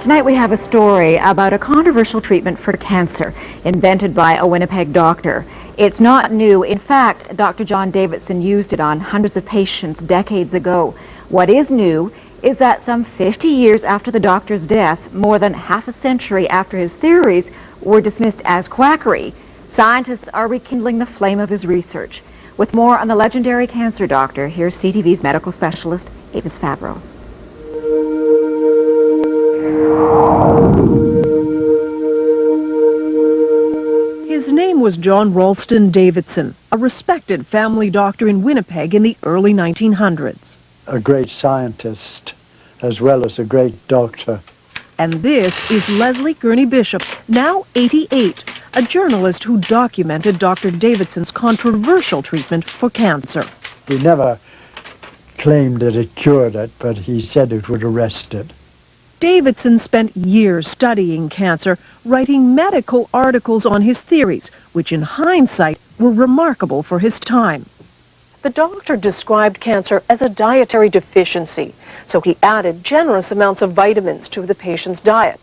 Tonight we have a story about a controversial treatment for cancer invented by a Winnipeg doctor. It's not new. In fact, Dr. John Davidson used it on hundreds of patients decades ago. What is new is that some 50 years after the doctor's death, more than half a century after his theories were dismissed as quackery, scientists are rekindling the flame of his research. With more on the legendary cancer doctor, here's CTV's medical specialist, Avis Fabro. His name was John Ralston Davidson, a respected family doctor in Winnipeg in the early 1900s. A great scientist as well as a great doctor. And this is Leslie Gurney Bishop, now 88, a journalist who documented Dr. Davidson's controversial treatment for cancer. He never claimed that it cured it, but he said it would arrest it. Davidson spent years studying cancer, writing medical articles on his theories, which in hindsight were remarkable for his time. The doctor described cancer as a dietary deficiency, so he added generous amounts of vitamins to the patient's diet.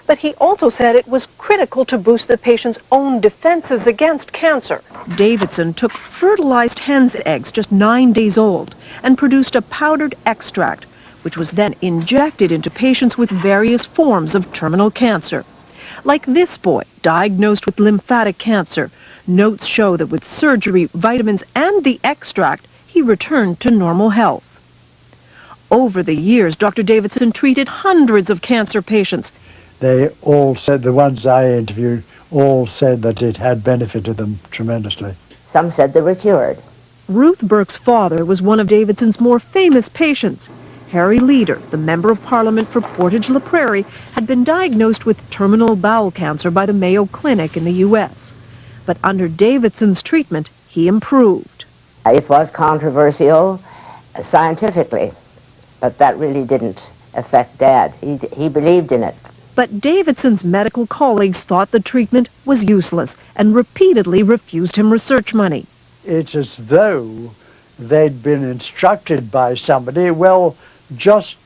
But he also said it was critical to boost the patient's own defenses against cancer. Davidson took fertilized hen's eggs just 9 days old and produced a powdered extract, which was then injected into patients with various forms of terminal cancer. Like this boy, diagnosed with lymphatic cancer, notes show that with surgery, vitamins, and the extract, he returned to normal health. Over the years, Dr. Davidson treated hundreds of cancer patients. They all said, the ones I interviewed, all said that it had benefited them tremendously. Some said they were cured. Ruth Burke's father was one of Davidson's more famous patients. Harry Leader, the Member of Parliament for Portage-La Prairie, had been diagnosed with terminal bowel cancer by the Mayo Clinic in the U.S. But under Davidson's treatment, he improved. It was controversial scientifically, but that really didn't affect Dad. He believed in it. But Davidson's medical colleagues thought the treatment was useless and repeatedly refused him research money. It's as though they'd been instructed by somebody, well, just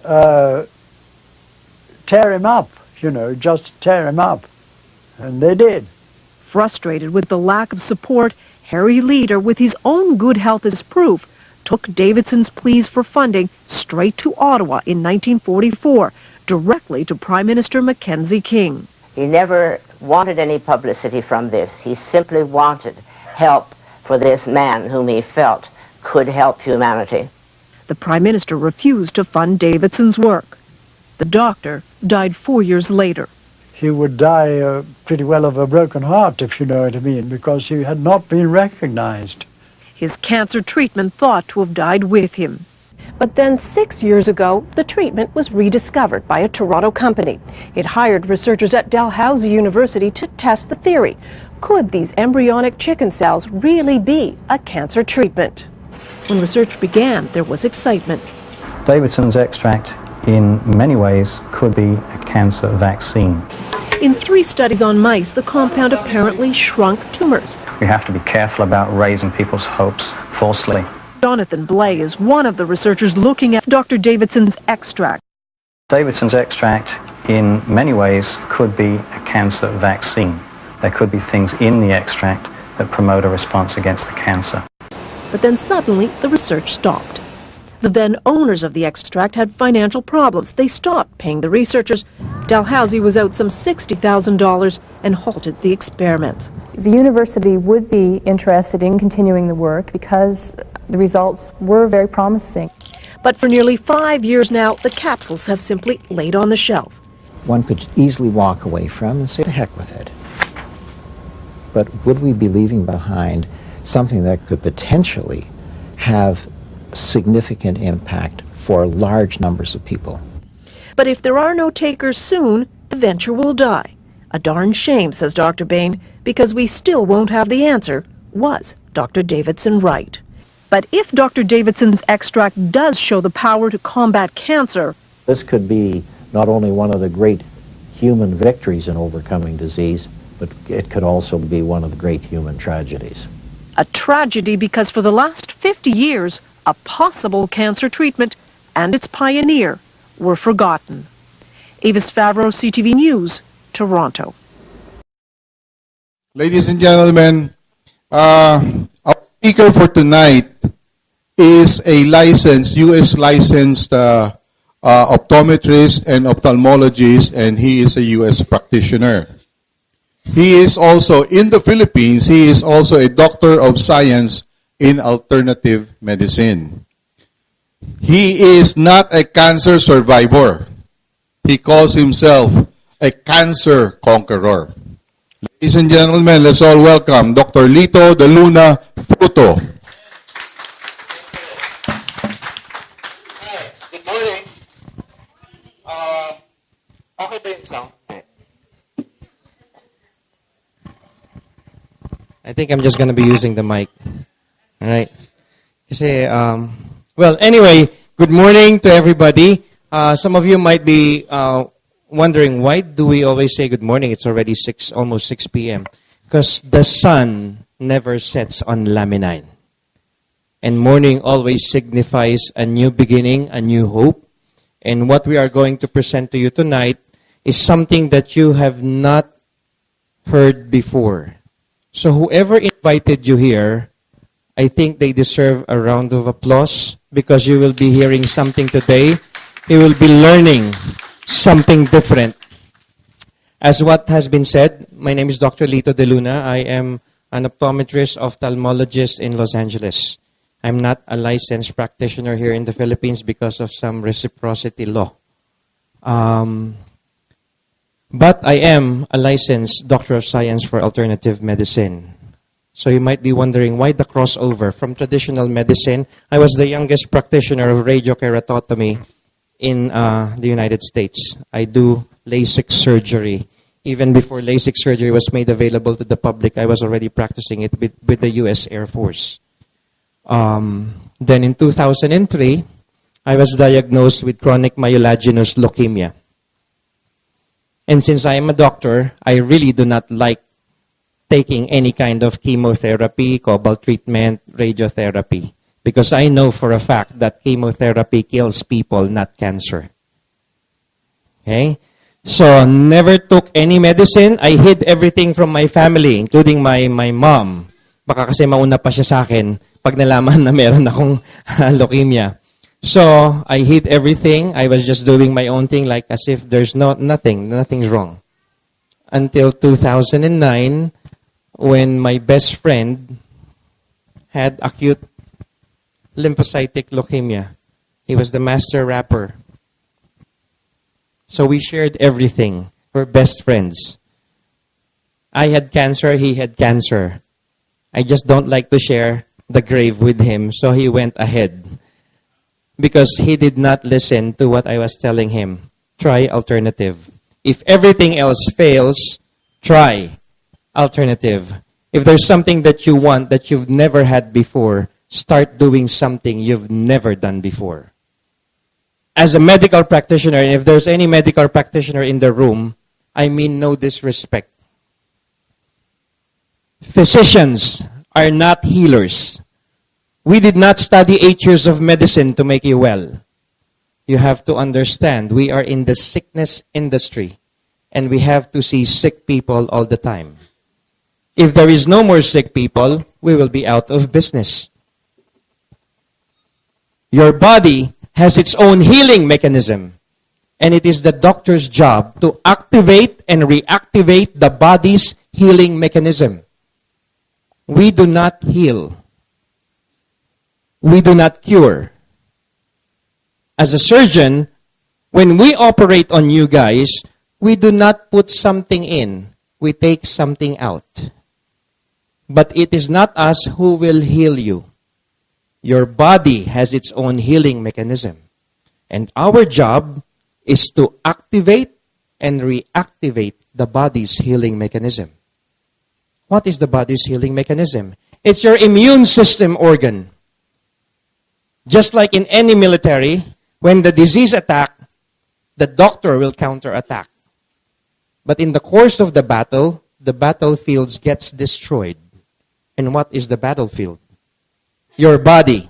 tear him up, just tear him up. And they did. Frustrated with the lack of support, Harry Leader, with his own good health as proof, took Davidson's pleas for funding straight to Ottawa in 1944, directly to Prime Minister Mackenzie King. He never wanted any publicity from this. He simply wanted help for this man whom he felt could help humanity. The Prime Minister refused to fund Davidson's work. The doctor died 4 years later. He would die pretty well of a broken heart, if you know what I mean, because he had not been recognized. His cancer treatment thought to have died with him. But then 6 years ago, the treatment was rediscovered by a Toronto company. It hired researchers at Dalhousie University to test the theory. Could these embryonic chicken cells really be a cancer treatment? When research began, there was excitement. Davidson's extract, in many ways, could be a cancer vaccine. In 3 studies on mice, the compound apparently shrunk tumors. We have to be careful about raising people's hopes falsely. Jonathan Blay is one of the researchers looking at Dr. Davidson's extract. Davidson's extract, in many ways, could be a cancer vaccine. There could be things in the extract that promote a response against the cancer. But then suddenly, the research stopped. The then owners of the extract had financial problems. They stopped paying the researchers. Dalhousie was out some $60,000 and halted the experiments. The university would be interested in continuing the work because the results were very promising. But for nearly 5 years now, the capsules have simply laid on the shelf. One could easily walk away from and say, the heck with it. But would we be leaving behind something that could potentially have significant impact for large numbers of people? But if there are no takers soon, the venture will die. A darn shame, says Dr. Bain, because we still won't have the answer. Was Dr. Davidson right? But if Dr. Davidson's extract does show the power to combat cancer, this could be not only one of the great human victories in overcoming disease, but it could also be one of the great human tragedies. A tragedy because for the last 50 years, a possible cancer treatment and its pioneer were forgotten. Avis Favreau, CTV News, Toronto. Ladies and gentlemen, our speaker for tonight is a licensed, U.S. licensed optometrist and ophthalmologist, and he is a U.S. practitioner. He is also, in the Philippines, he is also a doctor of science in alternative medicine. He is not a cancer survivor. He calls himself a cancer conqueror. Ladies and gentlemen, let's all welcome Dr. Lito de Luna Fruto. Hi, good morning. Okay ba yung sound? I think I'm just going to be using the mic. All right. Kasi, well, anyway, good morning to everybody. Some of you might be wondering, why do we always say good morning? It's already almost 6 p.m. Because the sun never sets on Laminine. And morning always signifies a new beginning, a new hope. And what we are going to present to you tonight is something that you have not heard before. So whoever invited you here, I think they deserve a round of applause because you will be hearing something today. You will be learning something different. As what has been said, my name is Dr. Lito de Luna. I am an optometrist, ophthalmologist in Los Angeles. I'm not a licensed practitioner here in the Philippines because of some reciprocity law. But I am a licensed doctor of science for alternative medicine. So you might be wondering, why the crossover from traditional medicine? I was the youngest practitioner of radiokeratotomy in the United States. I do LASIK surgery. Even before LASIK surgery was made available to the public, I was already practicing it with the U.S. Air Force. Then in 2003, I was diagnosed with chronic myelogenous leukemia. And since I am a doctor, I really do not like taking any kind of chemotherapy, cobalt treatment, radiotherapy. Because I know for a fact that chemotherapy kills people, not cancer. Okay? So, never took any medicine. I hid everything from my family, including my mom. Baka kasi mauna pa siya sa akin pag nalaman na meron akong leukemia. So, I hid everything. I was just doing my own thing like as if there's nothing's wrong. Until 2009, when my best friend had acute lymphocytic leukemia. He was the master rapper. So we shared everything. We're best friends. I had cancer, he had cancer. I just don't like to share the grave with him, so he went ahead. Because he did not listen to what I was telling him. Try alternative. If everything else fails, try alternative. If there's something that you want that you've never had before, start doing something you've never done before. As a medical practitioner, and if there's any medical practitioner in the room, I mean no disrespect. Physicians are not healers. We did not study 8 years of medicine to make you well. You have to understand, we are in the sickness industry, and we have to see sick people all the time. If there is no more sick people, we will be out of business. Your body has its own healing mechanism, and it is the doctor's job to activate and reactivate the body's healing mechanism. We do not heal. We do not cure. As a surgeon, when we operate on you guys, we do not put something in. We take something out. But it is not us who will heal you. Your body has its own healing mechanism. And our job is to activate and reactivate the body's healing mechanism. What is the body's healing mechanism? It's your immune system organ. Just like in any military, when the disease attack, the doctor will counterattack. But in the course of the battlefield gets destroyed. And what is the battlefield? Your body.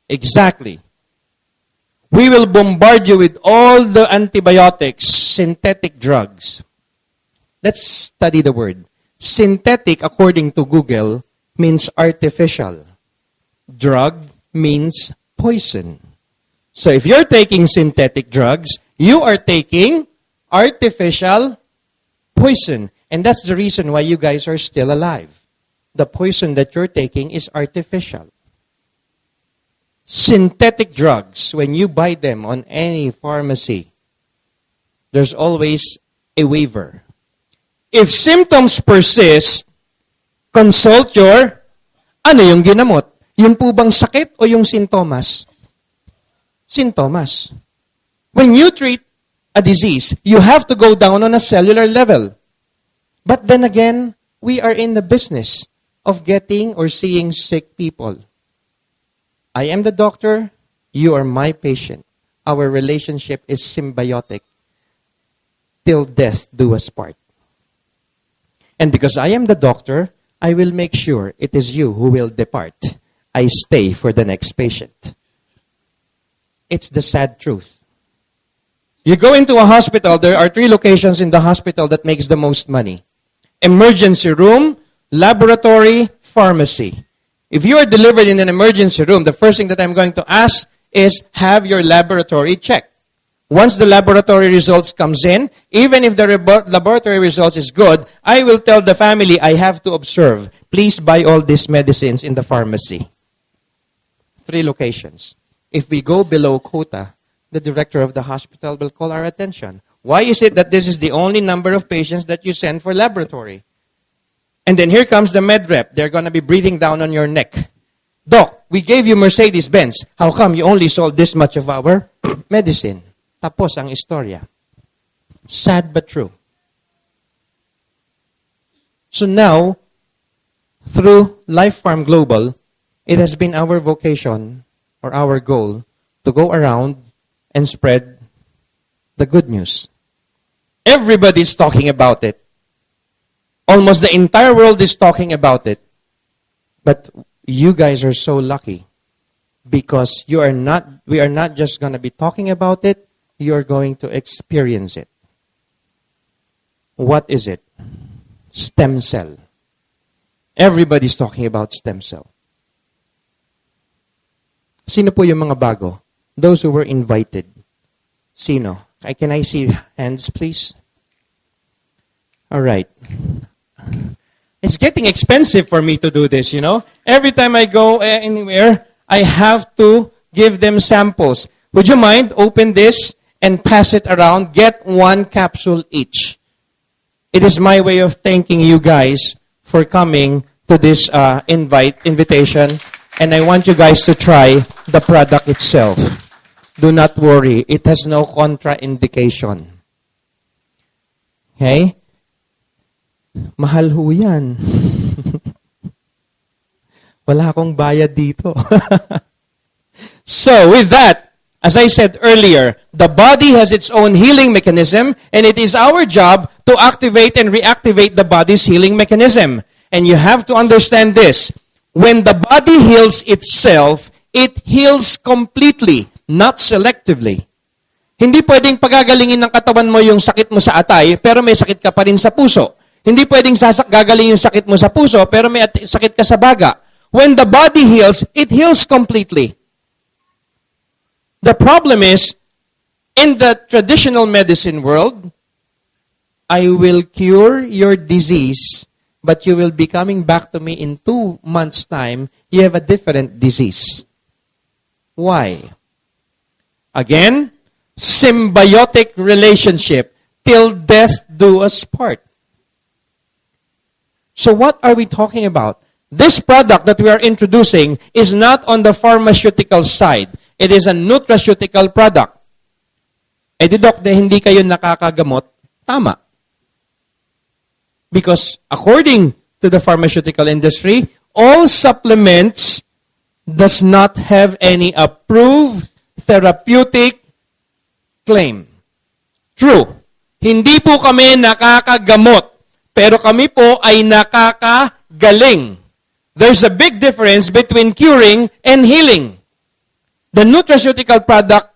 Exactly. We will bombard you with all the antibiotics, synthetic drugs. Let's study the word. Synthetic, according to Google, means artificial. Drug means poison. So if you're taking synthetic drugs, you are taking artificial poison. And that's the reason why you guys are still alive. The poison that you're taking is artificial. Synthetic drugs, when you buy them on any pharmacy, there's always a waiver. If symptoms persist, consult your, ano yung ginamot? Yung po bang sakit o yung sintomas? Sintomas. When you treat a disease, you have to go down on a cellular level. But then again, we are in the business of getting or seeing sick people. I am the doctor, you are my patient. Our relationship is symbiotic. Till death do us part. And because I am the doctor, I will make sure it is you who will depart. I stay for the next patient. It's the sad truth. You go into a hospital, there are 3 locations in the hospital that makes the most money. Emergency room, laboratory, pharmacy. If you are delivered in an emergency room, the first thing that I'm going to ask is have your laboratory checked. Once the laboratory results comes in, even if the laboratory results is good, I will tell the family I have to observe. Please buy all these medicines in the pharmacy. 3 locations. If we go below quota, the director of the hospital will call our attention. Why is it that this is the only number of patients that you send for laboratory? And then here comes the med rep. They're going to be breathing down on your neck. Doc, we gave you Mercedes-Benz. How come you only sold this much of our medicine? Tapos ang istorya. Sad but true. So now, through Life Farm Global, it has been our vocation or our goal to go around and spread the good news. Everybody's talking about it. Almost the entire world is talking about it. But you guys are so lucky because we are not just going to be talking about it, you're going to experience it. What is it? Stem cell. Everybody's talking about stem cell. Sino po yung mga bago? Those who were invited. Sino? Can I see hands, please? All right. It's getting expensive for me to do this, you know. Every time I go anywhere, I have to give them samples. Would you mind open this and pass it around? Get 1 capsule each. It is my way of thanking you guys for coming to this invitation. And I want you guys to try the product itself. Do not worry. It has no contraindication. Okay? Mahal ho yan. Wala akong bayad dito. So, with that, as I said earlier, the body has its own healing mechanism, and it is our job to activate and reactivate the body's healing mechanism. And you have to understand this. When the body heals itself, it heals completely, not selectively. Hindi pwedeng pagagalingin ng katawan mo yung sakit mo sa atay, pero may sakit ka pa rin sa puso. Hindi pwedeng gagalingin yung sakit mo sa puso, pero may sakit ka sa baga. When the body heals, it heals completely. The problem is, in the traditional medicine world, I will cure your disease, but you will be coming back to me in 2 months' time, you have a different disease. Why? Again, symbiotic relationship, till death do us part. So what are we talking about? This product that we are introducing is not on the pharmaceutical side. It is a nutraceutical product. Eh di doc, hindi kayo nakakagamot, tama. Because according to the pharmaceutical industry, all supplements does not have any approved therapeutic claim. True. Hindi po kami nakakagamot, pero kami po ay nakakagaling. There's a big difference between curing and healing. The nutraceutical product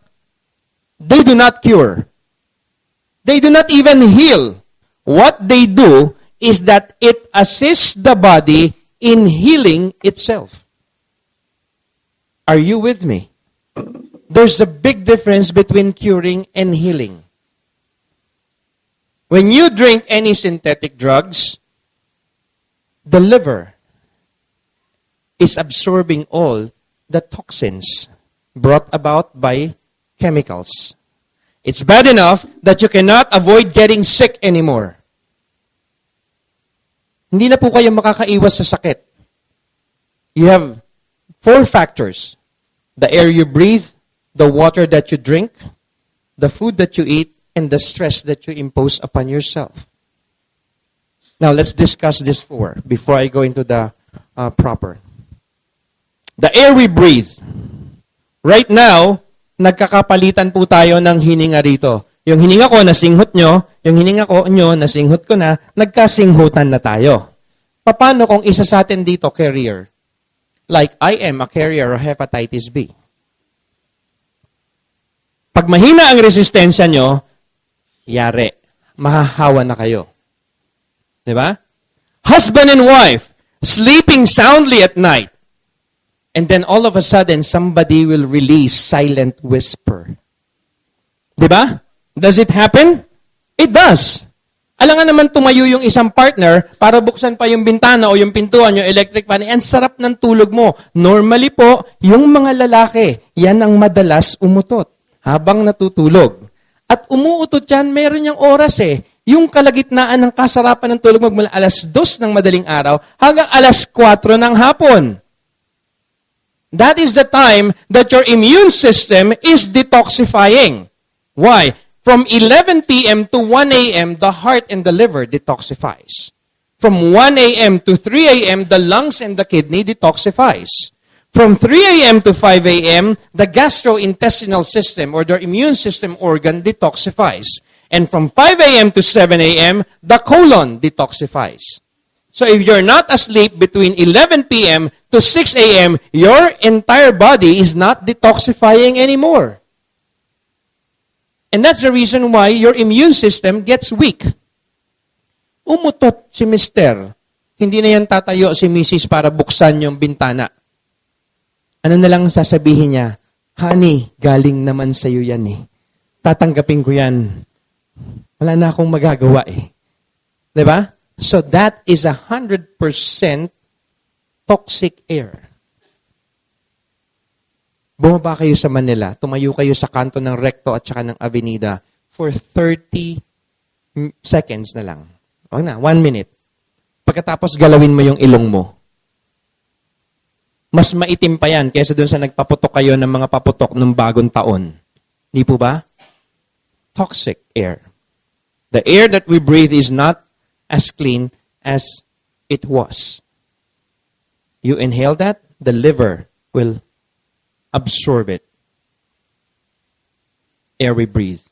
They do not cure. They do not even heal. What they do is that it assists the body in healing itself. Are you with me? There's a big difference between curing and healing. When you drink any synthetic drugs, the liver is absorbing all the toxins brought about by chemicals. It's bad enough that you cannot avoid getting sick anymore. Hindi na po kayo makakaiwas sa sakit. You have 4 factors. The air you breathe, the water that you drink, the food that you eat, and the stress that you impose upon yourself. Now, let's discuss this 4 before I go into the proper. The air we breathe. Right now, nagkakapalitan po tayo ng hininga rito. Yung hininga ko, nasinghot nyo. Yung hininga ko, nasinghot ko na. Nagkasinghutan na tayo. Paano kung isa sa atin dito, carrier? Like, I am a carrier of hepatitis B. Pag mahina ang resistensya nyo, yari. Mahahawa na kayo. Diba? Husband and wife, sleeping soundly at night. And then all of a sudden, somebody will release silent whisper. Diba? Does it happen? It does. Alangan naman tumayo yung isang partner para buksan pa yung bintana o yung pintuan, yung electric fan. Ang sarap ng tulog mo. Normally po, yung mga lalaki, yan ang madalas umutot habang natutulog. At umuutot yan, meron niyang oras eh. Yung kalagitnaan ng kasarapan ng tulog magmula alas 2 ng madaling araw hanggang alas 4 ng hapon. That is the time that your immune system is detoxifying. Why? From 11 p.m. to 1 a.m., the heart and the liver detoxifies. From 1 a.m. to 3 a.m., the lungs and the kidney detoxifies. From 3 a.m. to 5 a.m., the gastrointestinal system or the immune system organ detoxifies. And from 5 a.m. to 7 a.m., the colon detoxifies. So if you're not asleep between 11 p.m. to 6 a.m., your entire body is not detoxifying anymore. And that's the reason why your immune system gets weak. Umutot si Mister. Hindi na yan tatayo si Mrs. para buksan yung bintana. Ano na lang sasabihin niya? Honey, galing naman sa'yo yan eh. Tatanggapin ko yan. Wala na akong magagawa eh. Diba? So that is 100% toxic air. Bumaba kayo sa Manila, tumayo kayo sa kanto ng Recto at saka ng Avenida for 30 seconds na lang. O na, 1 minute. Pagkatapos galawin mo yung ilong mo. Mas maitim pa yan kaysa dun sa nagpaputok kayo ng mga paputok ng bagong taon. Di po ba? Toxic air. The air that we breathe is not as clean as it was. You inhale that, the liver will absorb it. Air we breathe.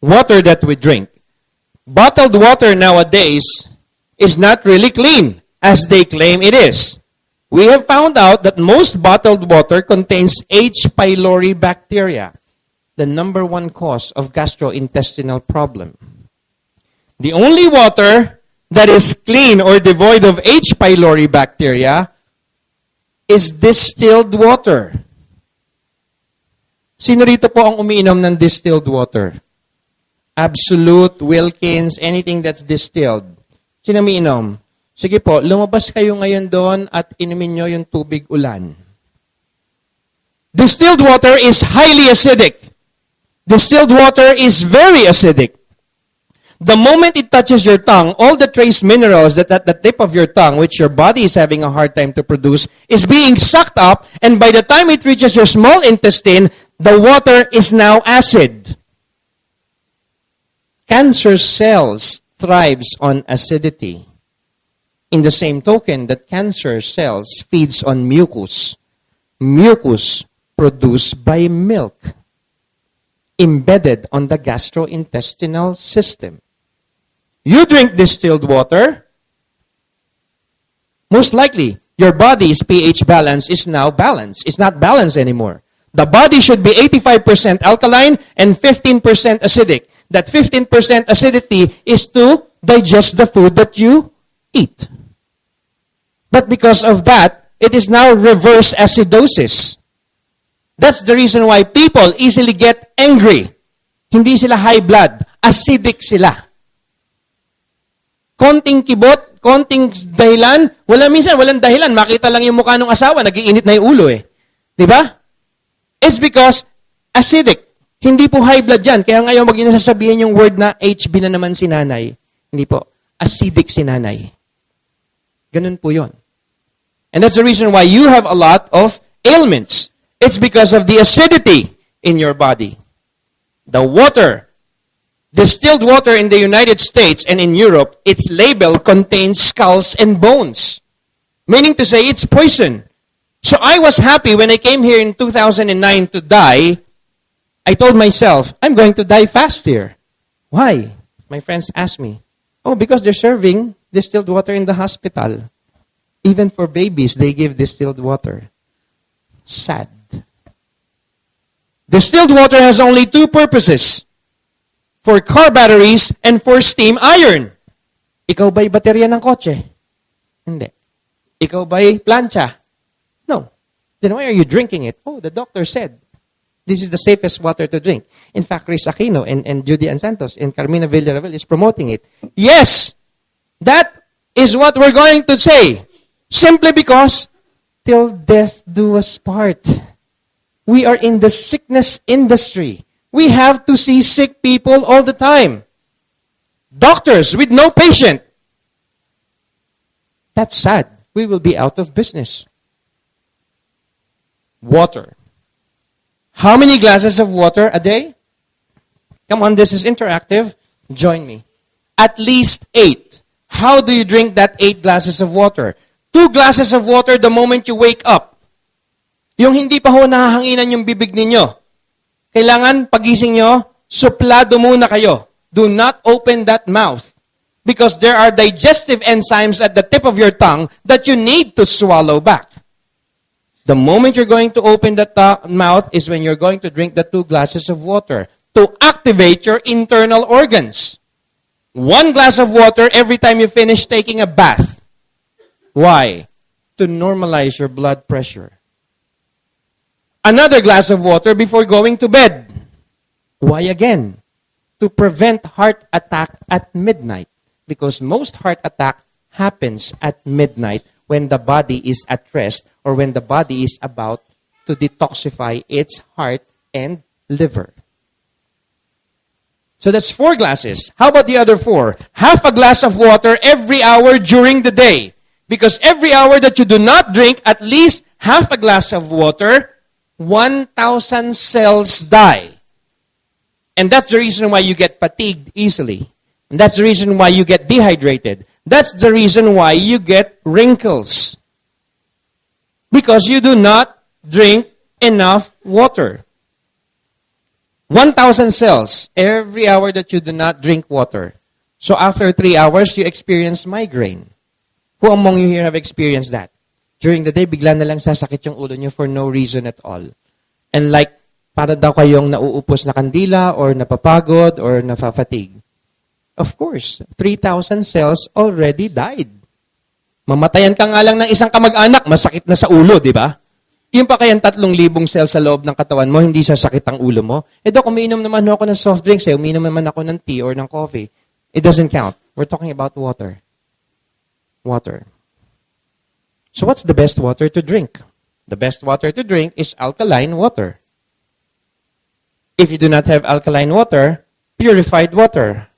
Water that we drink. Bottled water nowadays is not really clean as they claim it is. We have found out that most bottled water contains H. pylori bacteria, the number 1 cause of gastrointestinal problem. The only water that is clean or devoid of H. pylori bacteria is distilled water. Sino rito po ang umiinom ng distilled water? Absolute, Wilkins, anything that's distilled. Sino umiinom? Sige po, lumabas kayo ngayon doon at inumin nyo yung tubig ulan. Distilled water is highly acidic. Distilled water is very acidic. The moment it touches your tongue, all the trace minerals that at the tip of your tongue, which your body is having a hard time to produce, is being sucked up, and by the time it reaches your small intestine, the water is now acid. Cancer cells thrives on acidity. In the same token that cancer cells feeds on mucus. Mucus produced by milk, embedded on the gastrointestinal system. You drink distilled water, most likely, your body's pH balance is now balanced. It's not balanced anymore. The body should be 85% alkaline and 15% acidic. That 15% acidity is to digest the food that you eat. But because of that, it is now reverse acidosis. That's the reason why people easily get angry. Hindi sila high blood. Acidic sila. Konting kibot, konting dahilan, walang dahilan. Makita lang yung mukha ng asawa, nagiinit na yung ulo eh. Di ba? It's because acidic. Hindi po high blood yan. Kaya ngayon, wag niyo nasasabihin yung word na HB na naman si nanay. Hindi po. Acidic si nanay. Ganun po yun. And that's the reason why you have a lot of ailments. It's because of the acidity in your body. The water, distilled water in the United States and in Europe, its label contains skulls and bones. Meaning to say, it's poison. So I was happy when I came here in 2009 to die. I told myself, I'm going to die fast here. Why? My friends asked me, oh, because they're serving distilled water in the hospital. Even for babies, they give distilled water. Sad. Distilled water has only two purposes. For car batteries and for steam iron. Ikaw ba'y baterya ng kotse? Hindi. Ikaw ba'y plancha? No. Then why are you drinking it? Oh, the doctor said, this is the safest water to drink. In fact, Chris Aquino and Judy Ann Santos and Carmina Villarreal is promoting it. Yes, that is what we're going to say. Simply because, till death do us part. We are in the sickness industry. We have to see sick people all the time. Doctors with no patient. That's sad. We will be out of business. Water. How many glasses of water a day? Come on, this is interactive. Join me. At least 8. How do you drink that 8 glasses of water? 2 glasses of water the moment you wake up. Yung hindi pa ho nahahanginan yung bibig ninyo. Kailangan, pagising nyo, suplado muna kayo. Do not open that mouth. Because there are digestive enzymes at the tip of your tongue that you need to swallow back. The moment you're going to open that mouth is when you're going to drink the 2 glasses of water to activate your internal organs. 1 glass of water every time you finish taking a bath. Why? To normalize your blood pressure. Another glass of water before going to bed. Why again? To prevent heart attack at midnight. Because most heart attack happens at midnight when the body is at rest or when the body is about to detoxify its heart and liver. So that's 4 glasses. How about the other 4? Half a glass of water every hour during the day. Because every hour that you do not drink at least half a glass of water, 1,000 cells die. And that's the reason why you get fatigued easily. And that's the reason why you get dehydrated. That's the reason why you get wrinkles. Because you do not drink enough water. 1,000 cells every hour that you do not drink water. So after 3 hours, you experience migraine. Who among you here have experienced that? During the day, bigla na lang sasakit yung ulo nyo for no reason at all. And like, para daw kayong nauupos na kandila or napapagod or napafatigue. Of course, 3,000 cells already died. Mamatayan ka nga lang ng isang kamag-anak, masakit na sa ulo, di ba? Yung pa kayang 3,000 cells sa loob ng katawan mo, hindi sasakit ang ulo mo. Eh do, umiinom naman ako ng soft drinks, umiinom naman ako ng tea or ng coffee. It doesn't count. We're talking about water. Water. So what's the best water to drink? The best water to drink is alkaline water. If you do not have alkaline water, purified water.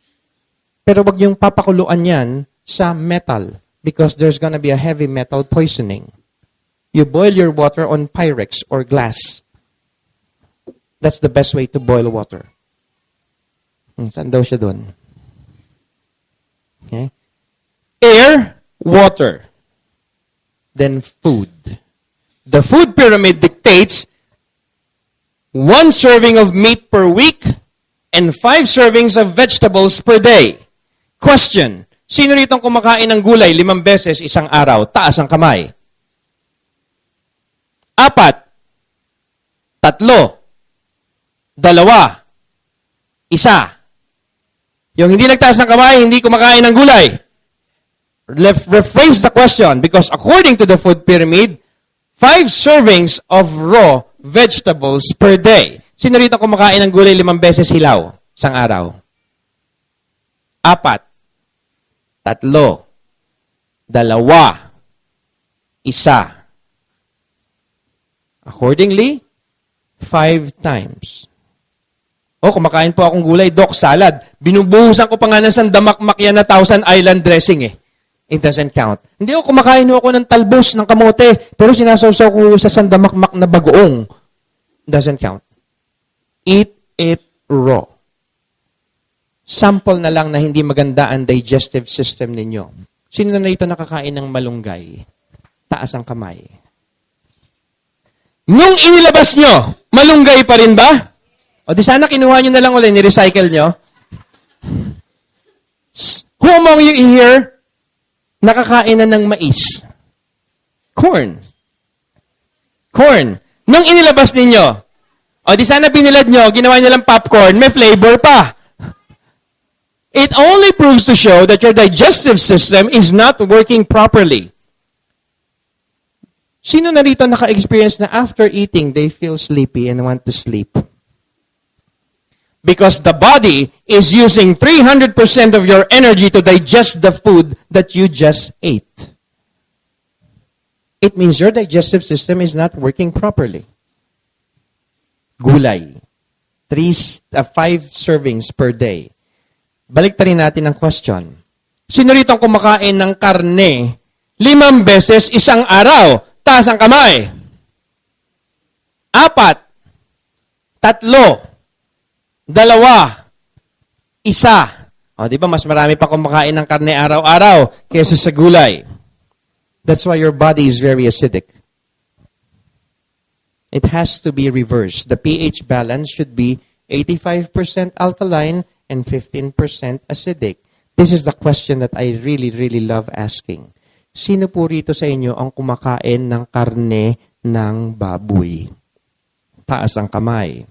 Pero wag yung papakuluan yan sa metal because there's gonna be a heavy metal poisoning. You boil your water on Pyrex or glass. That's the best way to boil water. Saan daw siya doon? Okay. Air, water. Then food. The food pyramid dictates 1 serving of meat per week and 5 servings of vegetables per day. Question. Sino rito kumakain ng gulay 5 beses isang araw? Taas ang kamay. 4. Tatlo. Dalawa. Isa. Yung hindi nagtaas ng kamay, hindi kumakain ng gulay. Rephrase the question because according to the food pyramid, 5 servings of raw vegetables per day. Sino rito kumakain ng gulay 5 beses hilaw isang araw? 4. 3. 2. 1. Accordingly, 5 times. Kumakain po akong gulay, Doc, salad. Binubuhusan ko pa nga ng sandamakmak yan na 1,000 island dressing eh. It doesn't count. Hindi kumakain ako ng talbos ng kamote, pero sinasawsaw ko sa sandamakmak na bagoong. Doesn't count. Eat it raw. Sample na lang na hindi maganda ang digestive system ninyo. Sino na ito nakakain ng malunggay? Taas ang kamay. Nung inilabas nyo, malunggay pa rin ba? O di sana kinuha nyo na lang ulit, ni-recycle nyo. Who among you here nakakain na ng mais? Corn. Corn. Nung inilabas ninyo, o di sana binilad nyo, ginawa nyo lang popcorn, may flavor pa. It only proves to show that your digestive system is not working properly. Sino na rito naka-experience na after eating, they feel sleepy and want to sleep? Because the body is using 300% of your energy to digest the food that you just ate. It means your digestive system is not working properly. Gulay. 5 servings per day. Baliktarin natin ang question. Sino rito ang kumakain ng karne 5 beses isang araw? Taas ang kamay. 4. 3. 2. 1. Di ba mas marami pa kumakain ng karne araw-araw kaysa sa gulay. That's why your body is very acidic. It has to be reversed. The pH balance should be 85% alkaline and 15% acidic. This is the question that I really, really love asking. Sino po rito sa inyo ang kumakain ng karne ng baboy? Taas ang kamay.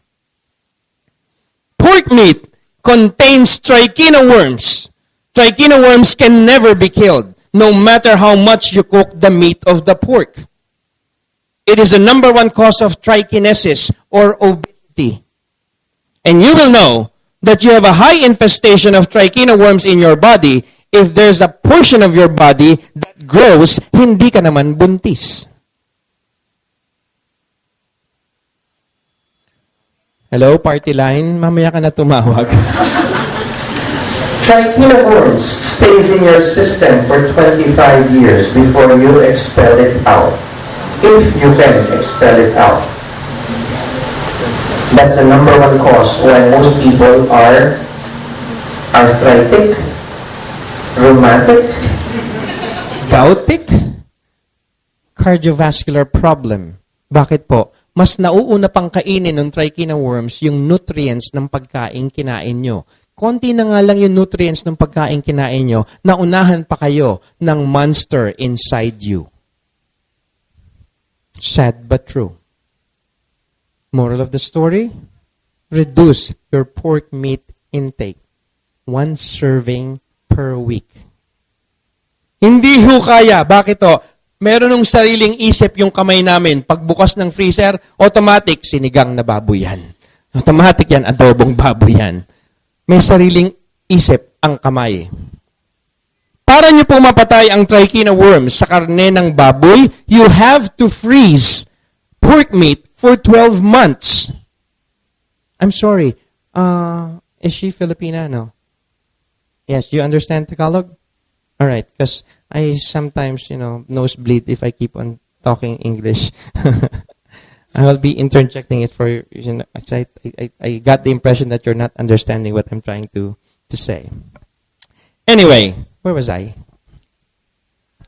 Pork meat contains trichina worms. Trichina worms can never be killed, no matter how much you cook the meat of the pork. It is the number 1 cause of trichinosis or obesity. And you will know that you have a high infestation of trichina worms in your body if there's a portion of your body that grows, hindi ka naman buntis. Hello, party line? Mamaya ka na tumawag. Trichina worms stays in your system for 25 years before you expel it out. If you can expel it out. That's the number 1 cause why most people are arthritic, rheumatic, Goutic? Cardiovascular problem. Bakit po? Mas nauuna pang kainin ng trichina worms yung nutrients ng pagkain kinain nyo. Konti na nga lang yung nutrients ng pagkain kinain nyo, naunahan pa kayo ng monster inside you. Sad but true. Moral of the story? Reduce your pork meat intake. 1 serving per week. Hindi ho kaya. Bakit to? Meron ng sariling isip yung kamay namin. Pagbukas ng freezer, automatic, sinigang na baboy yan. Automatic yan, adobong baboy yan. May sariling isip ang kamay. Para nyo pong mapatay ang trichina worms sa karne ng baboy, you have to freeze pork meat for 12 months. I'm sorry. Is she Filipina? No. Yes, you understand Tagalog? All right, because I sometimes, nosebleed if I keep on talking English. I will be interjecting it for you. I got the impression that you're not understanding what I'm trying to say. Anyway, where was I?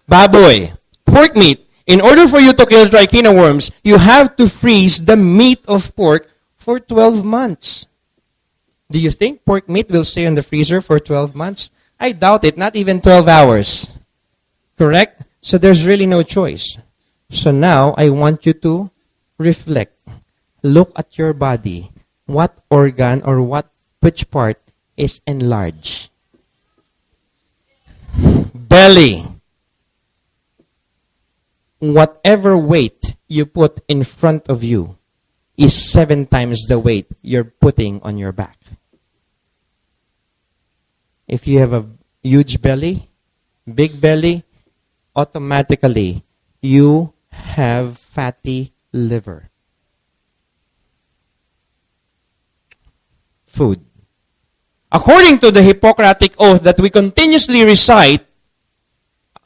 Baboy, pork meat. In order for you to kill trichina worms, you have to freeze the meat of pork for 12 months. Do you think pork meat will stay in the freezer for 12 months? I doubt it, not even 12 hours. Correct? So there's really no choice. So now, I want you to reflect. look at your body. What organ or which part is enlarged? Belly. Whatever weight you put in front of you is 7 times the weight you're putting on your back. If you have a huge belly, big belly, automatically you have fatty liver. Food. According to the Hippocratic Oath that we continuously recite,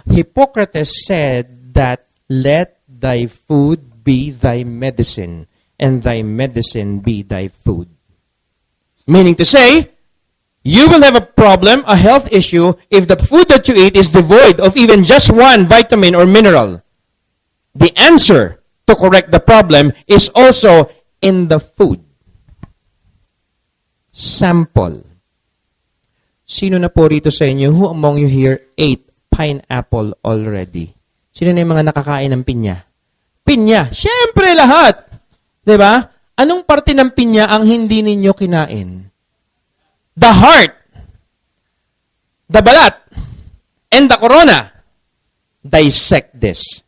Hippocrates said that let thy food be thy medicine, and thy medicine be thy food. Meaning to say, you will have a problem, a health issue, if the food that you eat is devoid of even just one vitamin or mineral. The answer to correct the problem is also in the food. Sample. Sino na po rito sa inyo, who among you here ate pineapple already? Sino na yung mga nakakain ng pinya? Pinya. Siyempre lahat. Diba? Anong parte ng pinya ang hindi ninyo kinain? The heart, the balat, and the corona. Dissect this.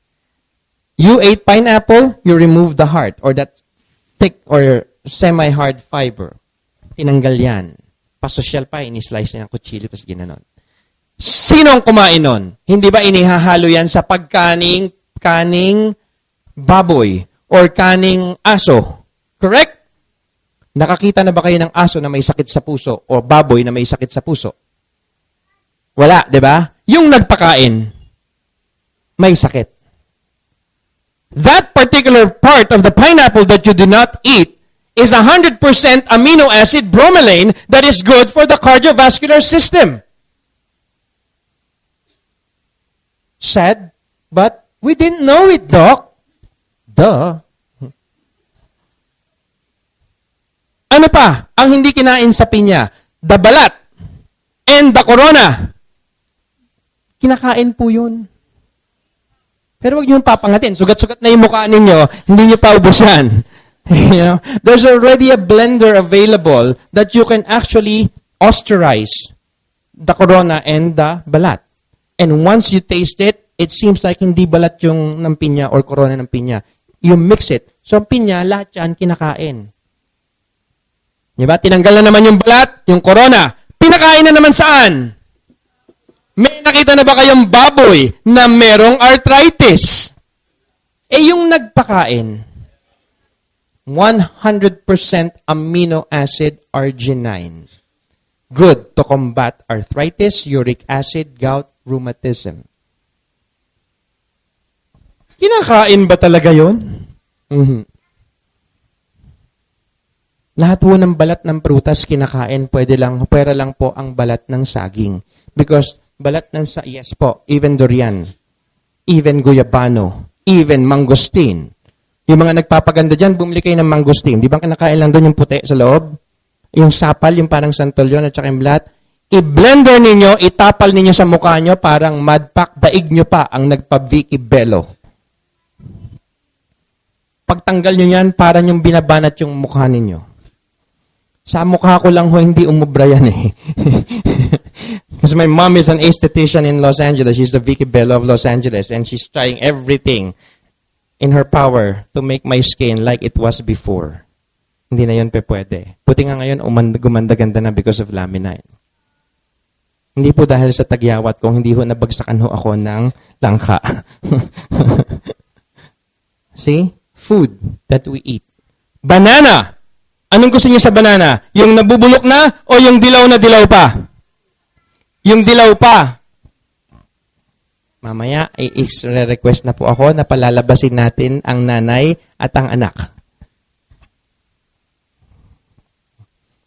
You ate pineapple, you remove the heart, or that thick or semi-hard fiber. Tinanggal yan. Pasosyal pa, ini-slice niya ng kutsilyo, tapos ginanon. Sino ang kumain nun? Hindi ba inihahalo yan sa kaning baboy or kaning aso? Correct? Nakakita na ba kayo ng aso na may sakit sa puso o baboy na may sakit sa puso? Wala, di ba? Yung nagpakain, may sakit. That particular part of the pineapple that you do not eat is 100% amino acid bromelain that is good for the cardiovascular system. Sad, but we didn't know it, Doc. Duh. Ano pa ang hindi kinain sa pinya? The balat and the corona. Kinakain po yun. Pero wag niyo papangatin. Sugat-sugat na yung mukha ninyo, hindi niyo pa ubusan. You know, there's already a blender available that you can actually osterize the corona and the balat. And once you taste it, it seems like hindi balat yung ng pinya or corona ng pinya. You mix it. So, ang pinya, lahat yan kinakain. Diba? Tinanggal na naman yung balat, yung corona. Pinakain na naman saan? May nakita na ba kayong baboy na merong arthritis? Eh, yung nagpakain, 100% amino acid arginine. Good to combat arthritis, uric acid, gout, rheumatism. Kinakain ba talaga yun? Mm-hmm. Lahat po ng balat ng prutas kinakain, pwera lang po ang balat ng saging. Because balat ng yes po, even durian, even guyabano, even mangosteen. Yung mga nagpapaganda dyan, bumili kayo ng mangosteen. Di ba kinakain lang doon yung puti sa loob? Yung sapal, yung parang santolyon at saka yung balat. I-blender ninyo, itapal ninyo sa mukha nyo, parang madpack, daig nyo pa ang nagpa-Vicky Bello. Pagtanggal nyo yan, parang yung binabanat yung mukha ninyo. Sa mukha ko lang ho, hindi umubra yan eh. Because my mom is an esthetician in Los Angeles. She's the Vicky Bello of Los Angeles. And she's trying everything in her power to make my skin like it was before. Hindi na yun pwede. Puti nga ngayon, gumanda-ganda na because of laminine. Hindi po dahil sa tagyawat ko, hindi ho nabagsakan ho ako ng langka. See? Food that we eat. Banana! Anong gusto niyo sa banana? Yung nabubulok na o yung dilaw na dilaw pa? Yung dilaw pa. Mamaya, i-request na po ako na palalabasin natin ang nanay at ang anak.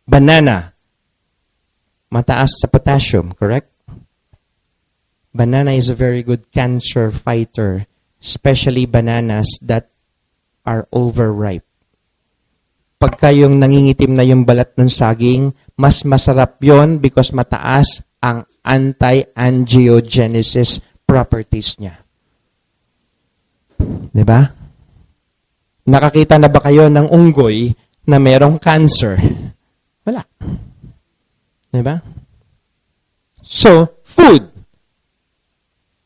Banana. Mataas sa potassium, correct? Banana is a very good cancer fighter, especially bananas that are overripe. Pagka yung nangingitim na yung balat ng saging, mas masarap yon because mataas ang anti-angiogenesis properties niya. Diba? Nakakita na ba kayo ng unggoy na merong cancer? Wala. Diba? So, food.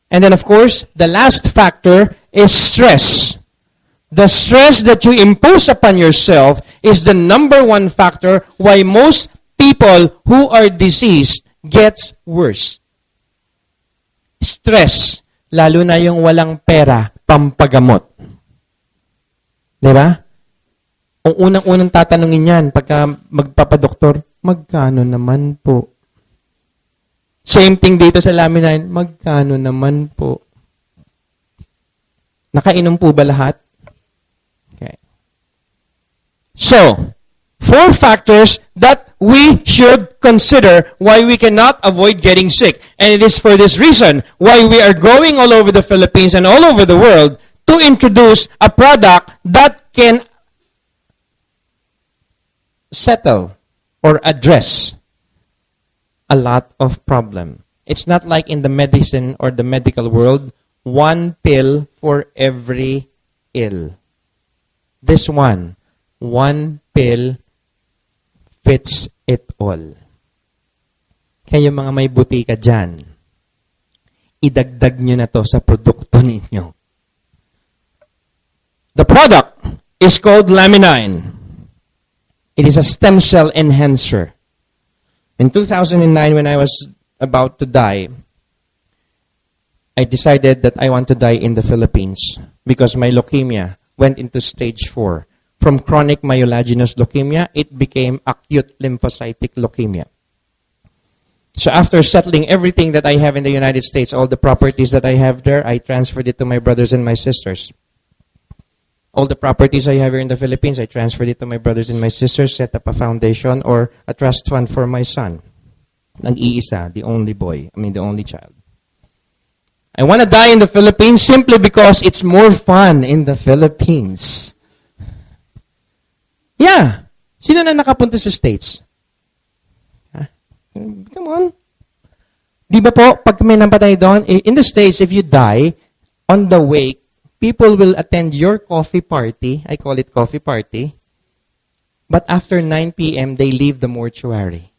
And then, of course, the last factor is stress. The stress that you impose upon yourself is the number one factor why most people who are diseased gets worse. Stress. Lalo na yung walang pera, pampagamot. Diba? Ang unang-unang tatanungin yan, pagka magpapadoktor, magkano naman po? Same thing dito sa Laminine, magkano naman po? Nakainom po ba lahat? Okay. So, 4 factors that we should consider why we cannot avoid getting sick. And it is for this reason why we are going all over the Philippines and all over the world to introduce a product that can settle or address a lot of problem. It's not like in the medicine or the medical world, one pill for every ill. This one pill fits it all. Kaya mga may butika dyan, idagdag nyo na to sa produkto ninyo. The product is called Laminine. It is a stem cell enhancer. In 2009, when I was about to die, I decided that I want to die in the Philippines because my leukemia went into stage 4. From chronic myelogenous leukemia, it became acute lymphocytic leukemia. So after settling everything that I have in the United States, all the properties that I have there, I transferred it to my brothers and my sisters. All the properties I have here in the Philippines, I transferred it to my brothers and my sisters, set up a foundation or a trust fund for my son. Nag-iisa, the only child. I want to die in the Philippines simply because it's more fun in the Philippines. Yeah. Sino na nakapunta sa States? Come on. Di ba po, pag may napatay doon, in the States, if you die, on the wake, people will attend your coffee party. I call it coffee party. But after 9 p.m., they leave the mortuary.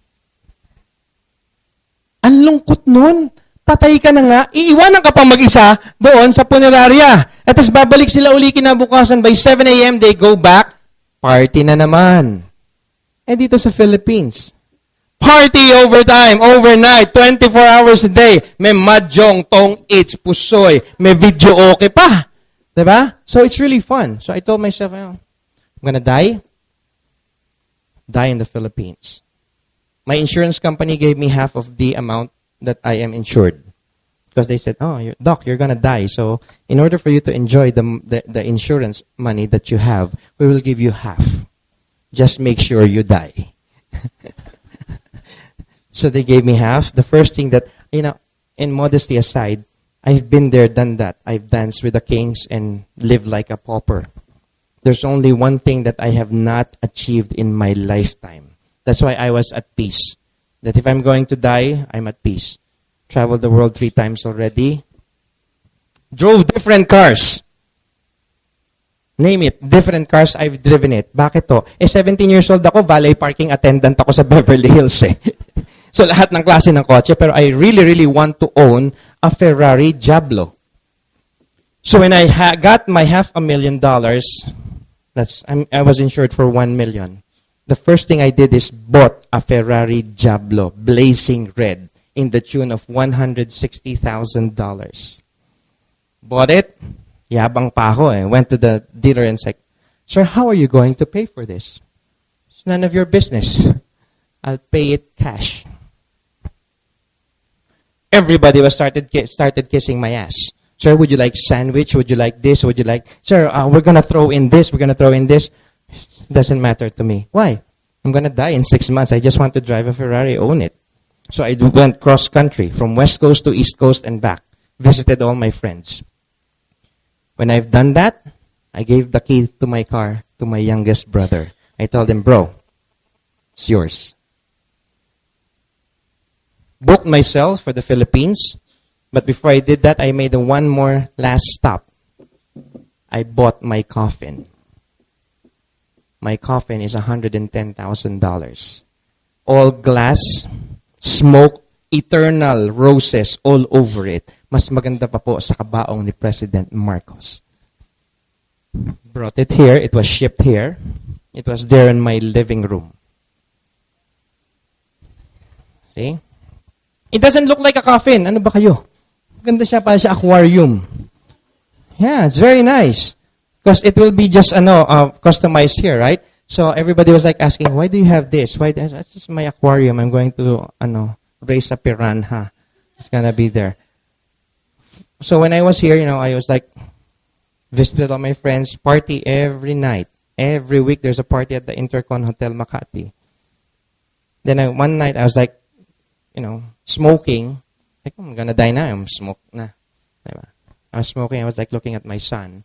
Ang lungkot nun. Patay ka na nga, iiwanan ka pang mag-isa doon sa punerarya. At tapos babalik sila uli kinabukasan. By 7 a.m., they go back. Party na naman. Eh dito sa Philippines, party overtime, overnight, 24 hours a day. May mahjong, tong its, pusoy. May video okay pa. Diba? So it's really fun. So I told myself, I'm gonna die in the Philippines. My insurance company gave me half of the amount that I am insured. Because they said, Doc, you're gonna die. So in order for you to enjoy the insurance money that you have, we will give you half. Just make sure you die. So they gave me half. The first thing that, in modesty aside, I've been there, done that. I've danced with the kings and lived like a pauper. There's only one thing that I have not achieved in my lifetime. That's why I was at peace. That if I'm going to die, I'm at peace. Traveled the world 3 times already. Drove different cars. Name it. Different cars, I've driven it. Bakit to? 17 years old ako, valet parking attendant ako sa Beverly Hills eh. So lahat ng klase ng kotse, pero I really, really want to own a Ferrari Diablo. So when I got my $500,000, I was insured for $1 million. The first thing I did is bought a Ferrari Diablo, blazing red, in the tune of $160,000. Bought it. Yabang pa ako eh. Went to the dealer and said, "Sir, how are you going to pay for this?" It's none of your business. I'll pay it cash. Everybody started kissing my ass. "Sir, would you like sandwich? Would you like this? Would you like..." "Sir, we're going to throw in this. We're going to throw in this." Doesn't matter to me. Why? I'm going to die in 6 months. I just want to drive a Ferrari, own it. So I went cross-country, from West Coast to East Coast and back. Visited all my friends. When I've done that, I gave the key to my car to my youngest brother. I told him, "Bro, it's yours." Booked myself for the Philippines. But before I did that, I made one more last stop. I bought my coffin. My coffin is $110,000. All glass, smoke, eternal roses all over it. Mas maganda pa po sa kabaong ni President Marcos. Brought it here. It was shipped here. It was there in my living room. See? It doesn't look like a coffin. Ano ba kayo? Maganda siya, para siya aquarium. Yeah, it's very nice. Because it will be just customized here, right? So everybody was like asking, why do you have this? Why? That's just my aquarium. I'm going to raise a piranha. It's gonna be there. So when I was here, I was like, visited all my friends, party every night. Every week there's a party at the Intercon Hotel Makati. Then one night I was like, smoking. Like, I'm gonna die now. I'm smoke na. I was smoking. I was like looking at my son.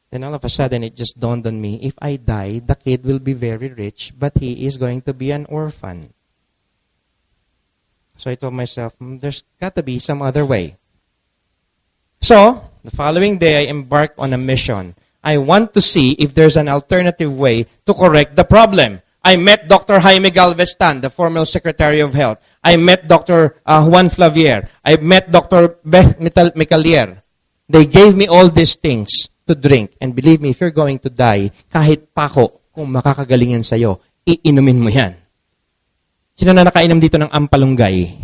Then all of a sudden it just dawned on me, if I die, the kid will be very rich, but he is going to be an orphan. So I told myself, there's got to be some other way. So, the following day, I embarked on a mission. I want to see if there's an alternative way to correct the problem. I met Dr. Jaime Galvestan, the former Secretary of Health. I met Dr. Juan Flavier. I met Dr. Beth Micalier. They gave me all these things to drink. And believe me, if you're going to die, kahit pako, kung makakagalingan sa'yo, iinumin mo yan. Sino na nakainom dito ng ampalunggay?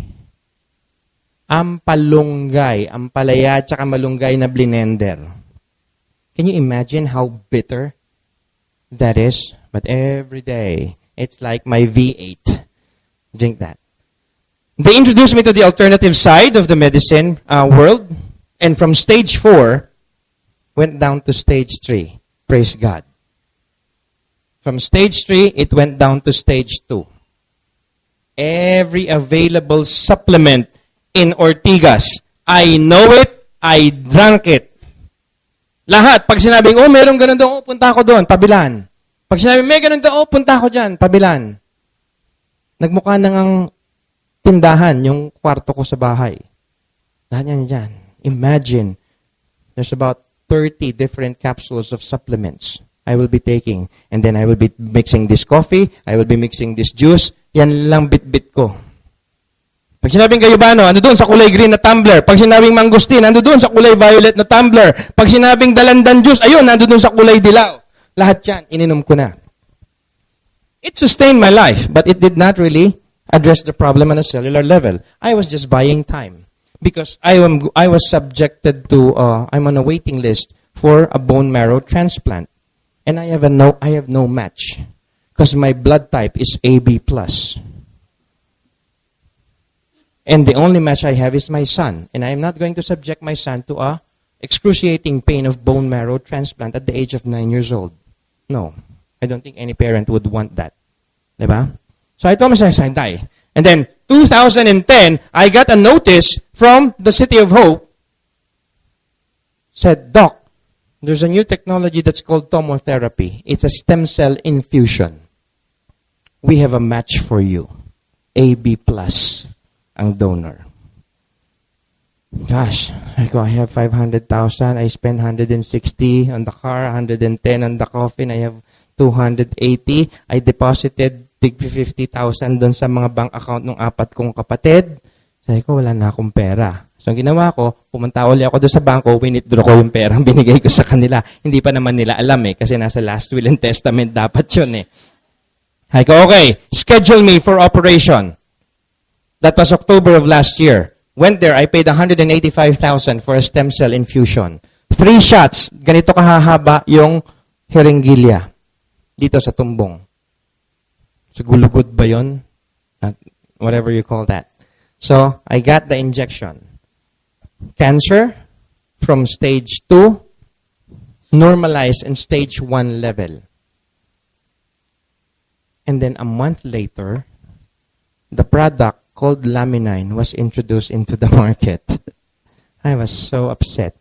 Ampalunggay, ampalaya, tsaka malunggay na blender. Can you imagine how bitter that is? But every day, it's like my V8. Drink that. They introduced me to the alternative side of the medicine world. And from stage 4, went down to stage 3. Praise God. From stage 3, it went down to stage 2. Every available supplement in Ortigas, I know it, I drank it. Lahat. Pag sinabing, meron ganun doon, punta ako doon, pabilan. Pag sinabing, may ganun doon, punta ako dyan, pabilan. Nagmukha nang ang tindahan, yung kwarto ko sa bahay. Lahat yan dyan. Imagine, there's about 30 different capsules of supplements I will be taking. And then I will be mixing this coffee, I will be mixing this juice. Yan lang bit-bit ko. Pag sinabing gayubano, ando doon sa kulay green na tumbler. Pag sinabing mangustin, ando doon sa kulay violet na tumbler. Pag sinabing dalandan juice, ayun, ando doon sa kulay dilaw. Lahat yan, ininom ko na. It sustained my life, but it did not really address the problem on a cellular level. I was just buying time. Because I was subjected to, I'm on a waiting list for a bone marrow transplant. And I have no match. Because my blood type is AB+. And the only match I have is my son. And I am not going to subject my son to a excruciating pain of bone marrow transplant at the age of 9 years old. No. I don't think any parent would want that. Diba? So I told myself, I die. And then, 2010, I got a notice from the City of Hope. Said, Doc, there's a new technology that's called tomotherapy. It's a stem cell infusion. We have a match for you. AB+, ang donor. Gosh, I have 500,000. I spend 160 on the car, 110 on the coffin. I have 280. I deposited tig 50,000 doon sa mga bank account ng 4 kong kapatid. Sabi ko, wala na akong pera. So, ang ginawa ko, pumunta uli ako doon sa bangko, withdraw ko yung perang binigay ko sa kanila. Hindi pa naman nila alam kasi nasa last will and testament dapat yun Sabi ko, okay, schedule me for operation. That was October of last year. Went there, I paid 185,000 for a stem cell infusion. 3 shots, ganito kahahaba yung hiringgilya dito sa tumbong. So, gulugod ba yun? Whatever you call that. So, I got the injection. Cancer from stage 2, normalized in stage 1 level. And then a month later, the product called Laminine was introduced into the market. I was so upset.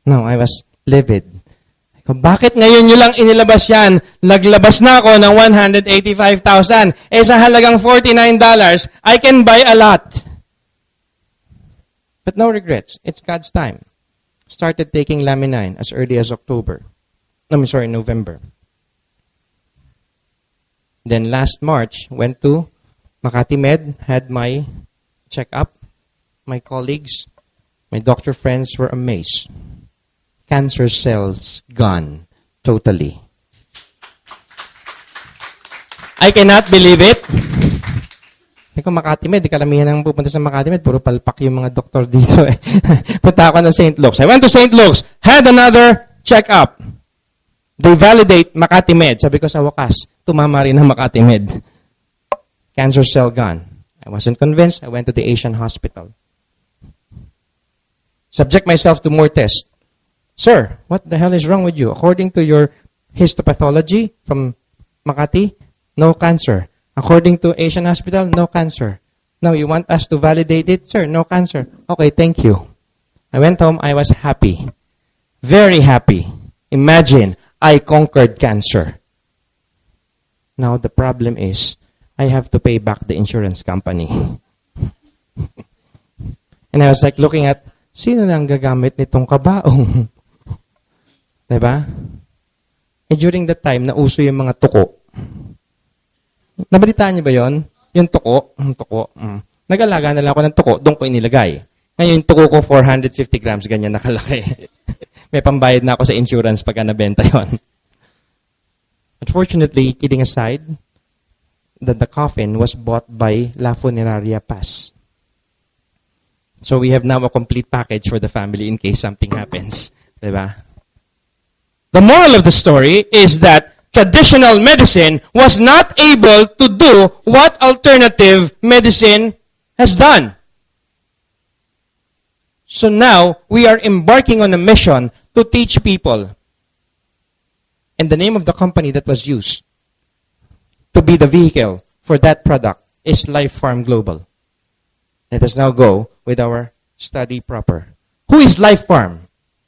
No, I was livid. Bakit ngayon nyo lang inilabas yan? Naglabas na ako ng 185,000. Sa halagang $49, I can buy a lot. But no regrets. It's God's time. Started taking Laminine as early as November. Then last March, went to Makati Med, had my checkup. My colleagues, my doctor friends were amazed. Cancer cells gone totally. I cannot believe it. Kung Makati Med, di karamihan ang pupunta sa Makati Med, puro palpak yung mga doktor dito eh. Punta ako ng St. Luke's. I went to St. Luke's, had another check-up. They validate Makati Med. Sabi ko sa wakas, tumama rin ang Makati Med. Cancer cell gone. I wasn't convinced. I went to the Asian hospital. Subject myself to more tests. Sir, what the hell is wrong with you? According to your histopathology from Makati, no cancer. According to Asian hospital, no cancer. Now, you want us to validate it? Sir, no cancer. Okay, thank you. I went home. I was happy. Very happy. Imagine, I conquered cancer. Now, the problem is, I have to pay back the insurance company. And I was like looking at, sino nang gagamit nitong kabaong? Diba? Eh, during that time, nauso yung mga tuko. Nabalitaan niyo ba yon? Yung tuko. Nag-alaga na lang ako ng tuko, doon ko inilagay. Ngayon, yung tuko ko, 450 grams, ganyan nakalaki. May pambayad na ako sa insurance pagka nabenta yon. Unfortunately, kidding aside, that the coffin was bought by La Funeraria Paz. So we have now a complete package for the family in case something happens. Diba? The moral of the story is that traditional medicine was not able to do what alternative medicine has done. So now we are embarking on a mission to teach people. And the name of the company that was used to be the vehicle for that product is Life Farm Global. Let us now go with our study proper. Who is Life Farm?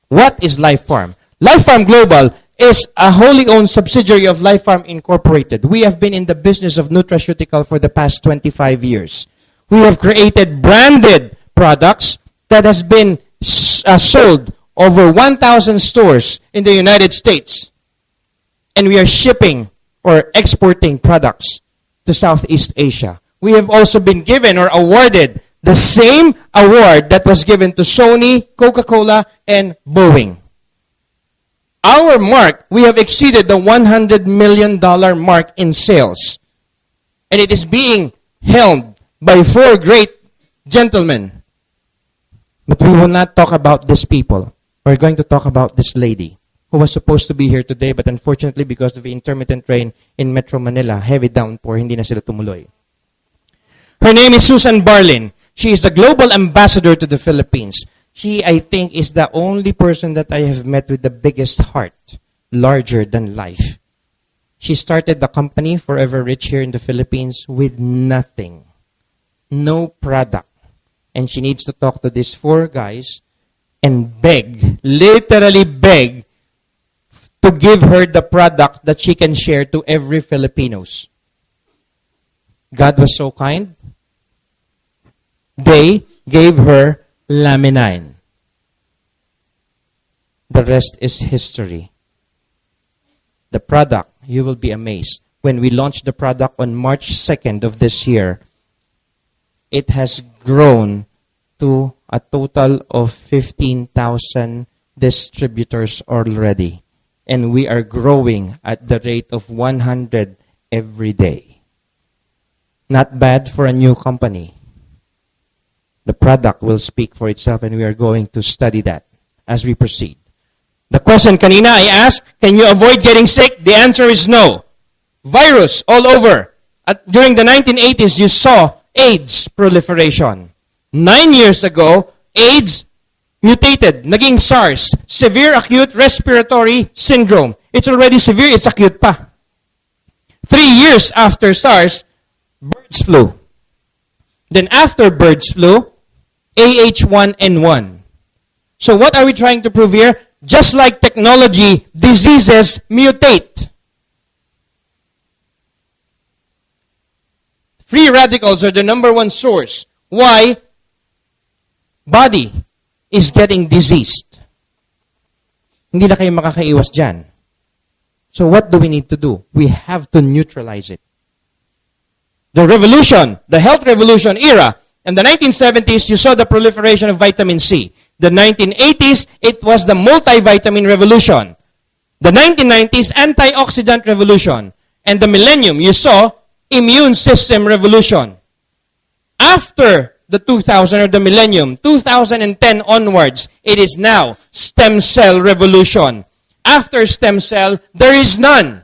What is Life Farm? Life Farm Global is a wholly owned subsidiary of Life Farm Incorporated. We have been in the business of nutraceutical for the past 25 years. We have created branded products that has been sold over 1,000 stores in the United States. And we are shipping or exporting products to Southeast Asia. We have also been given or awarded the same award that was given to Sony, Coca-Cola, and Boeing. Our mark, we have exceeded the $100 million mark in sales. And it is being helmed by 4 great gentlemen. But we will not talk about these people. We're going to talk about this lady who was supposed to be here today, but unfortunately because of the intermittent rain in Metro Manila, heavy downpour, hindi na sila tumuloy. Her name is Susan Barlin. She is the global ambassador to the Philippines. She, I think, is the only person that I have met with the biggest heart, larger than life. She started the company Forever Rich here in the Philippines with nothing. No product. And she needs to talk to these 4 guys and beg, literally beg, to give her the product that she can share to every Filipinos. God was so kind. They gave her Laminine. The rest is history. The product, you will be amazed. When we launched the product on March 2nd of this year, it has grown to a total of 15,000 distributors already. And we are growing at the rate of 100 every day. Not bad for a new company. The product will speak for itself, and we are going to study that as we proceed. The question kanina I asked, can you avoid getting sick? The answer is no. Virus all over. During the 1980s, you saw AIDS proliferation. 9 years ago, AIDS mutated, naging SARS, severe acute respiratory syndrome. It's already severe, it's acute pa. 3 years after SARS, birds flu. Then after birds flu, AH1N1. So what are we trying to prove here? Just like technology, diseases mutate. Free radicals are the #1 source. Why? Body is getting diseased. Hindi na kayo makakaiwas dyan. So what do we need to do? We have to neutralize it. The revolution, the health revolution era. In the 1970s, you saw the proliferation of vitamin C. The 1980s, it was the multivitamin revolution. The 1990s, antioxidant revolution. And the millennium, you saw immune system revolution. After the 2000 or the millennium, 2010 onwards, it is now stem cell revolution. After stem cell, there is none.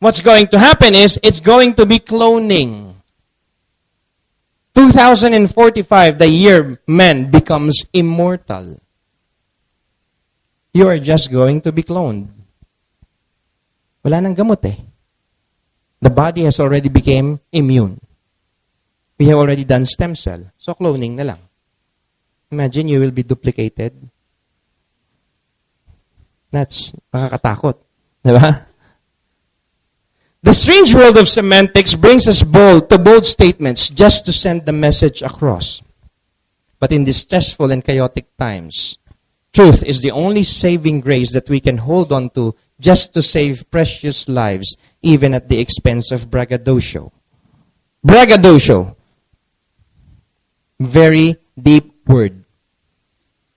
What's going to happen is, it's going to be cloning. 2045, the year man becomes immortal. You are just going to be cloned. Wala nang gamot eh. The body has already become immune. We have already done stem cell. So cloning na lang. Imagine you will be duplicated. That's nakakatakot. Diba? The strange world of semantics brings us bold statements just to send the message across. But in these stressful and chaotic times, truth is the only saving grace that we can hold on to just to save precious lives, even at the expense of braggadocio. Braggadocio. Very deep word.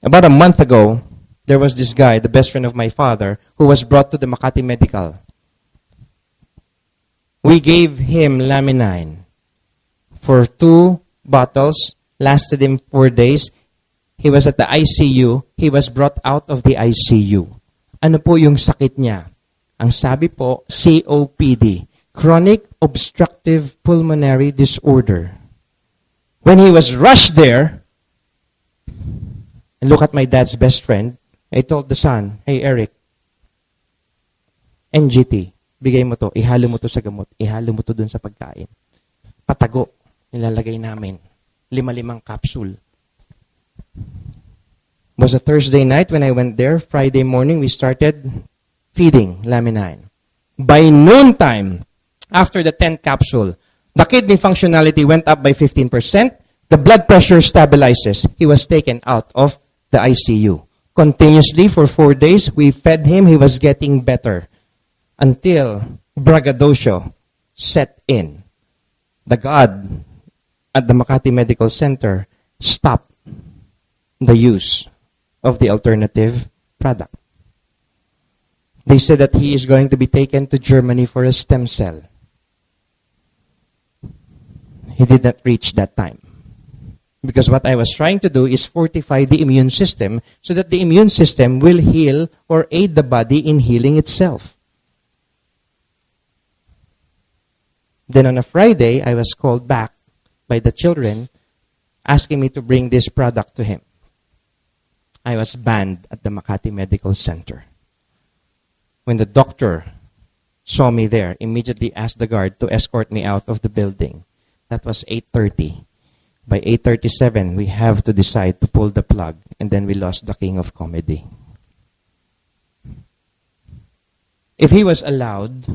About a month ago, there was this guy, the best friend of my father, who was brought to the Makati Medical. We gave him laminine for 2 bottles, lasted him 4 days. He was at the ICU. He was brought out of the ICU. Ano po yung sakit niya? Ang sabi po, COPD, Chronic Obstructive Pulmonary Disorder. When he was rushed there, and look at my dad's best friend, I told the son, hey Eric, NGT, bigay mo to, ihalo mo to sa gamot, ihalo mo to dun sa pagkain. Patago, nilalagay namin. 5 capsule. It was a Thursday night when I went there. Friday morning, we started feeding laminine. By noontime, after the 10th capsule, the kidney functionality went up by 15%. The blood pressure stabilizes. He was taken out of the ICU. Continuously for 4 days, we fed him. He was getting better. Until braggadocio set in. The God at the Makati Medical Center stopped the use of the alternative product. They said that he is going to be taken to Germany for a stem cell. He did not reach that time. Because what I was trying to do is fortify the immune system so that the immune system will heal or aid the body in healing itself. Then on a Friday, I was called back by the children asking me to bring this product to him. I was banned at the Makati Medical Center. When the doctor saw me there, immediately asked the guard to escort me out of the building. That was 8:30. By 8:37, we have to decide to pull the plug, and then we lost the king of comedy. If he was allowed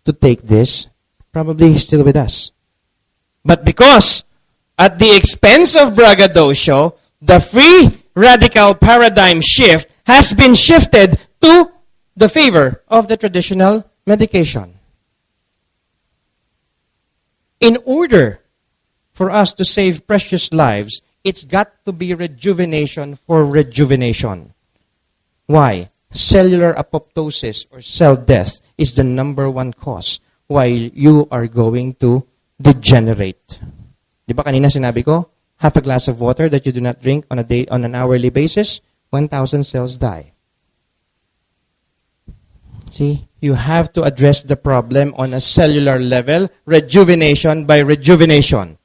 to take this, probably he's still with us. But because at the expense of braggadocio, the free radical paradigm shift has been shifted to the favor of the traditional medication. In order for us to save precious lives, it's got to be rejuvenation for rejuvenation. Why? Cellular apoptosis or cell death is the #1 cause why you are going to degenerate. Di ba kanina sinabi ko, half a glass of water that you do not drink on an hourly basis, 1,000 cells die. See, you have to address the problem on a cellular level, rejuvenation by rejuvenation.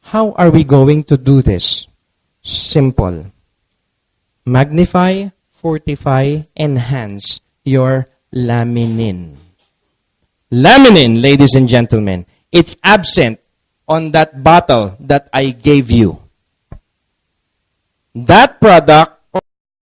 How are we going to do this? Simple. Magnify, fortify, enhance your laminin. Laminin, ladies and gentlemen, it's absent on that bottle that I gave you. That product